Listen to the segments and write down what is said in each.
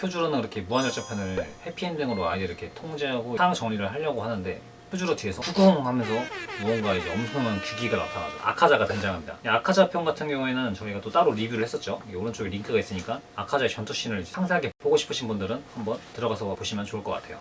큐주로는 그렇게 무한열차편을 해피엔딩으로 아예 이렇게 통제하고 상황 정리를 하려고 하는데 큐주로 뒤에서 후궁 하면서 무언가 이제 엄청난 귀기가 나타나죠. 아카자가 등장합니다. 이 아카자 편 같은 경우에는 저희가 또 따로 리뷰를 했었죠. 이 오른쪽에 링크가 있으니까 아카자의 전투씬을 상세하게 보고 싶으신 분들은 한번 들어가서 보시면 좋을 것 같아요.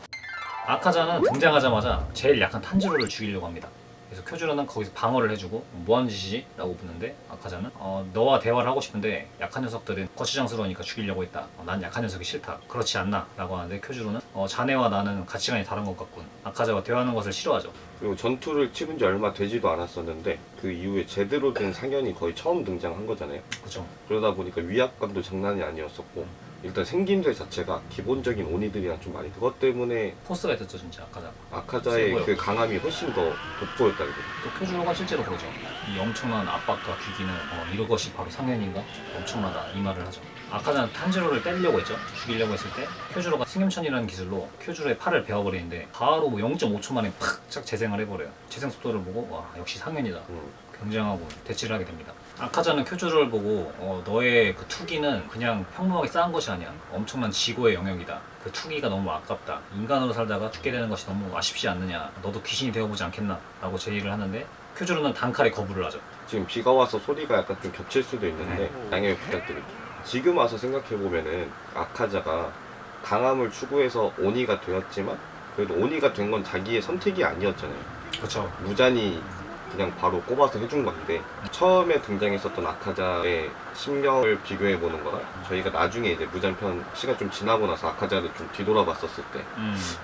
아카자는 등장하자마자 제일 약한 탄지로를 죽이려고 합니다. 그래서 큐주로는 거기서 방어를 해주고 뭐하는 짓이지? 라고 묻는데 아카자는 너와 대화를 하고 싶은데 약한 녀석들은 거추장스러우니까 죽이려고 했다. 난 약한 녀석이 싫다. 그렇지 않나? 라고 하는데 큐주로는 자네와 나는 가치관이 다른 것 같군. 아카자와 대화하는 것을 싫어하죠. 그리고 전투를 치른 지 얼마 되지도 않았었는데 그 이후에 제대로 된 상현이 거의 처음 등장한 거잖아요. 그렇죠. 그러다 보니까 위압감도 장난이 아니었었고 일단 생김새 자체가 기본적인 오니들이랑 좀 많이 그것 때문에 포스가 있었죠 진짜 아카자. 아카자의 세고요. 그 강함이 훨씬 더 돋보였다 이거죠. 또 큐주로가 실제로 그러죠. 이 엄청난 압박과 귀기는 이것이 바로 상현인가? 엄청나다 이 말을 하죠. 아카자는 탄지로를 때리려고 했죠. 죽이려고 했을 때 큐주로가 승염천이라는 기술로 큐주로의 팔을 베어버리는데 바로 0.5초 만에 팍 재생을 해버려요. 재생 속도를 보고 와 역시 상현이다. 굉장하고 대치를 하게 됩니다. 아카자는 큐주로를 보고 너의 그 투기는 그냥 평범하게 쌓은 것이 아니야. 엄청난 지고의 영역이다. 그 투기가 너무 아깝다. 인간으로 살다가 죽게 되는 것이 너무 아쉽지 않느냐. 너도 귀신이 되어보지 않겠나? 라고 제의를 하는데 큐주로는 단칼에 거부를 하죠. 지금 비가 와서 소리가 약간 좀 겹칠 수도 있는데 양해 부탁드립니다. 지금 와서 생각해보면은 아카자가 강함을 추구해서 오니가 되었지만 그래도 오니가 된 건 자기의 선택이 아니었잖아요. 그렇죠. 무잔이 그냥 바로 꼽아서 해준 건데 처음에 등장했었던 아카자의 심령을 비교해보는 거랑 저희가 나중에 이제 무잔편 시간 좀 지나고 나서 아카자를 좀 뒤돌아봤었을 때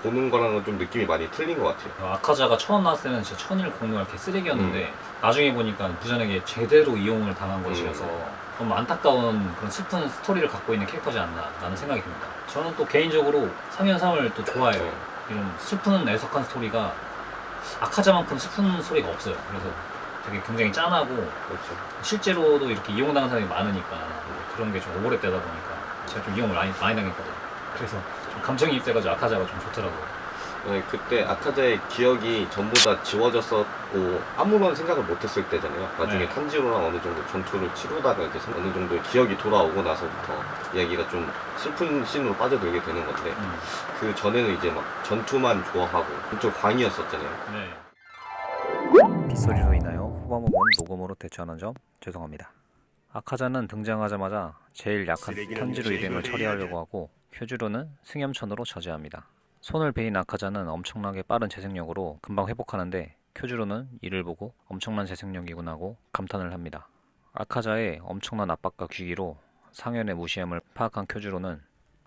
보는 거랑은 좀 느낌이 많이 틀린 것 같아요. 아카자가 처음 나왔을 때는 진짜 천일공룡 이렇게 쓰레기였는데 나중에 보니까 무잔에게 제대로 이용을 당한 것이어서 너무 안타까운 그런 슬픈 스토리를 갖고 있는 캐릭터지 않나 라는 생각이 듭니다. 저는 또 개인적으로 상현상을 또 좋아해요. 이런 슬픈 애석한 스토리가 아카자만큼 슬픈 소리가 없어요. 그래서 되게 굉장히 짠하고 그렇죠. 실제로도 이렇게 이용당한 사람이 많으니까 그런 게 좀 오버랩되다 보니까 제가 좀 이용을 많이 당했거든요. 그래서 좀 감정이입돼가지고 아카자가 좀 좋더라고요. 네, 그때 아카자의 기억이 전부 다 지워졌었고 아무런 생각을 못했을 때잖아요. 나중에 네. 탄지로랑 어느 정도 전투를 치르다가 이제 어느 정도 기억이 돌아오고 나서부터 이야기가 좀 슬픈 씬으로 빠져들게 되는 건데 그 전에는 이제 막 전투만 좋아하고 엄청 광이었었잖아요. 네. 빗소리로 인하여 후반부분 녹음으로 대처하는 점 죄송합니다. 아카자는 등장하자마자 제일 약한 탄지로 일행을 처리하려고 하고 큐주로는 승염천으로 저지합니다. 손을 베인 아카자는 엄청나게 빠른 재생력으로 금방 회복하는데 큐주로는 이를 보고 엄청난 재생력이구나 하고 감탄을 합니다. 아카자의 엄청난 압박과 귀기로 상현의 무시함을 파악한 큐주로는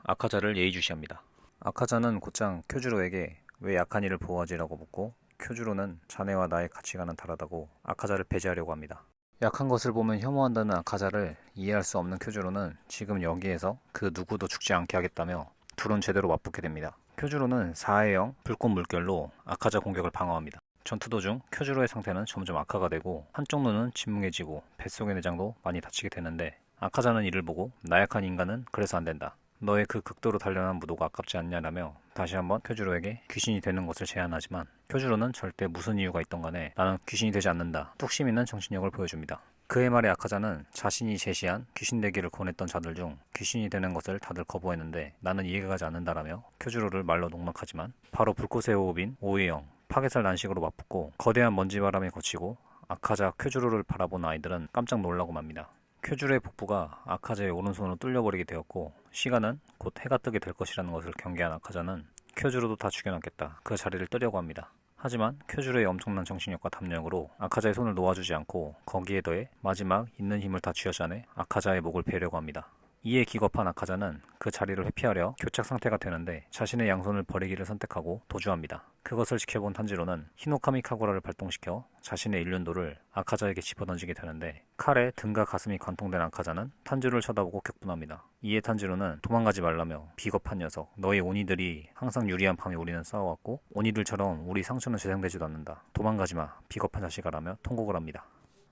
아카자를 예의주시합니다. 아카자는 곧장 큐주로에게 왜 약한 이를 보호하지라고 묻고 큐주로는 자네와 나의 가치관은 다르다고 아카자를 배제하려고 합니다. 약한 것을 보면 혐오한다는 아카자를 이해할 수 없는 큐주로는 지금 여기에서 그 누구도 죽지 않게 하겠다며 둘은 제대로 맞붙게 됩니다. 큐주로는 4회0 불꽃 물결로 아카자 공격을 방어합니다. 전투 도중 큐주로의 상태는 점점 악화가 되고 한쪽 눈은 진뭉해지고 뱃속의 내장도 많이 다치게 되는데 아카자는 이를 보고 나약한 인간은 그래서 안된다. 너의 그 극도로 단련한 무도가 아깝지 않냐라며 다시 한번 큐주로에게 귀신이 되는 것을 제안하지만 큐주로는 절대 무슨 이유가 있던 간에 나는 귀신이 되지 않는다. 뚝심 있는 정신력을 보여줍니다. 그의 말에 아카자는 자신이 제시한 귀신 되기를 권했던 자들 중 귀신이 되는 것을 다들 거부했는데 나는 이해가 가지 않는다라며 큐주로를 말로 농락하지만 바로 불꽃의 호흡인 5회0 파괴살 난식으로 맞붙고 거대한 먼지바람에 거치고 아카자 큐주로를 바라본 아이들은 깜짝 놀라고 맙니다. 큐주로의 복부가 아카자의 오른손으로 뚫려버리게 되었고 시간은 곧 해가 뜨게 될 것이라는 것을 경계한 아카자는 큐주로도 다 죽여놨겠다. 그 자리를 뜨려고 합니다. 하지만 큐주로의 엄청난 정신력과 담력으로 아카자의 손을 놓아주지 않고 거기에 더해 마지막 있는 힘을 다 쥐어짜내 아카자의 목을 베려고 합니다. 이에 기겁한 아카자는 그 자리를 회피하려 교착 상태가 되는데 자신의 양손을 버리기를 선택하고 도주합니다. 그것을 지켜본 탄지로는 히노카미 카구라를 발동시켜 자신의 일륜도를 아카자에게 집어던지게 되는데 칼에 등과 가슴이 관통된 아카자는 탄지로를 쳐다보고 격분합니다. 이에 탄지로는 도망가지 말라며 비겁한 녀석 너희 오니들이 항상 유리한 판에 우리는 싸워왔고 오니들처럼 우리 상처는 재생되지도 않는다. 도망가지마 비겁한 자식아라며 통곡을 합니다.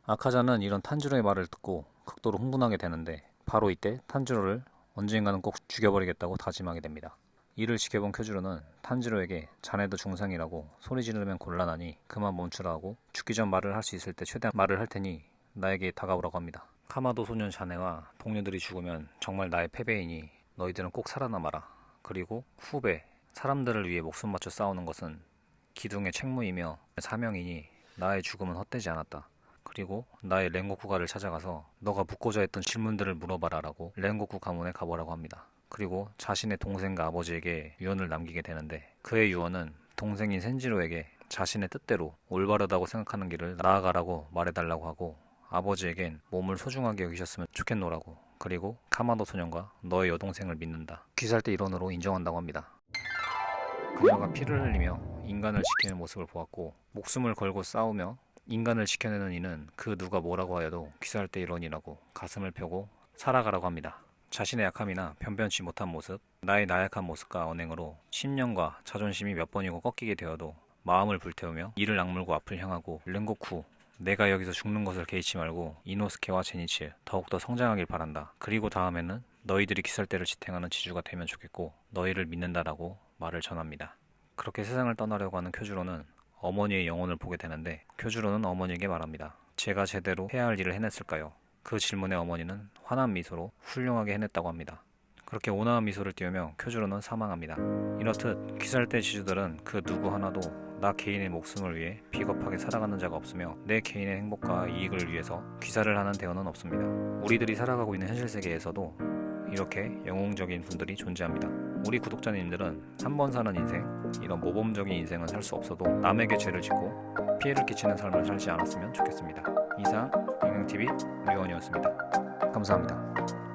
아카자는 이런 탄지로의 말을 듣고 극도로 흥분하게 되는데 바로 이때 탄지로를 언젠가는 꼭 죽여버리겠다고 다짐하게 됩니다. 이를 지켜본 큐주로는 탄지로에게 자네도 중상이라고 소리 지르면 곤란하니 그만 멈추라 하고 죽기 전 말을 할 수 있을 때 최대한 말을 할 테니 나에게 다가오라고 합니다. 카마도 소년 자네와 동료들이 죽으면 정말 나의 패배이니 너희들은 꼭 살아남아라. 그리고 후배, 사람들을 위해 목숨 맞춰 싸우는 것은 기둥의 책무이며 사명이니 나의 죽음은 헛되지 않았다. 그리고 나의 랭고쿠가를 찾아가서 너가 묻고자 했던 질문들을 물어봐라라고 랭고쿠 가문에 가보라고 합니다. 그리고 자신의 동생과 아버지에게 유언을 남기게 되는데 그의 유언은 동생인 센지로에게 자신의 뜻대로 올바르다고 생각하는 길을 나아가라고 말해달라고 하고 아버지에겐 몸을 소중하게 여기셨으면 좋겠노라고 그리고 카마도 소년과 너의 여동생을 믿는다. 귀살대 일원으로 인정한다고 합니다. 그녀가 피를 흘리며 인간을 지키는 모습을 보았고 목숨을 걸고 싸우며 인간을 지켜내는 이는 그 누가 뭐라고 하여도 귀살대 일원이라고 가슴을 펴고 살아가라고 합니다. 자신의 약함이나 변변치 못한 모습, 나의 나약한 모습과 언행으로 심령과 자존심이 몇 번이고 꺾이게 되어도 마음을 불태우며 이를 악물고 앞을 향하고 랭고쿠, 내가 여기서 죽는 것을 개의치 말고 이노스케와 제니치 더욱더 성장하길 바란다. 그리고 다음에는 너희들이 귀살대를 지탱하는 지주가 되면 좋겠고 너희를 믿는다라고 말을 전합니다. 그렇게 세상을 떠나려고 하는 쿄주로는 어머니의 영혼을 보게 되는데 쿄주로는 어머니에게 말합니다. 제가 제대로 해야 할 일을 해냈을까요? 그 질문에 어머니는 환한 미소로 훌륭하게 해냈다고 합니다. 그렇게 온화한 미소를 띄우며 쿄주로는 사망합니다. 이렇듯 귀살대 지주들은 그 누구 하나도 나 개인의 목숨을 위해 비겁하게 살아가는 자가 없으며 내 개인의 행복과 이익을 위해서 귀살을 하는 대원은 없습니다. 우리들이 살아가고 있는 현실 세계에서도 이렇게 영웅적인 분들이 존재합니다. 우리 구독자님들은 한 번 사는 인생, 이런 모범적인 인생은 살 수 없어도 남에게 죄를 짓고 피해를 끼치는 삶을 살지 않았으면 좋겠습니다. 이상 익명TV 류원이었습니다. 감사합니다.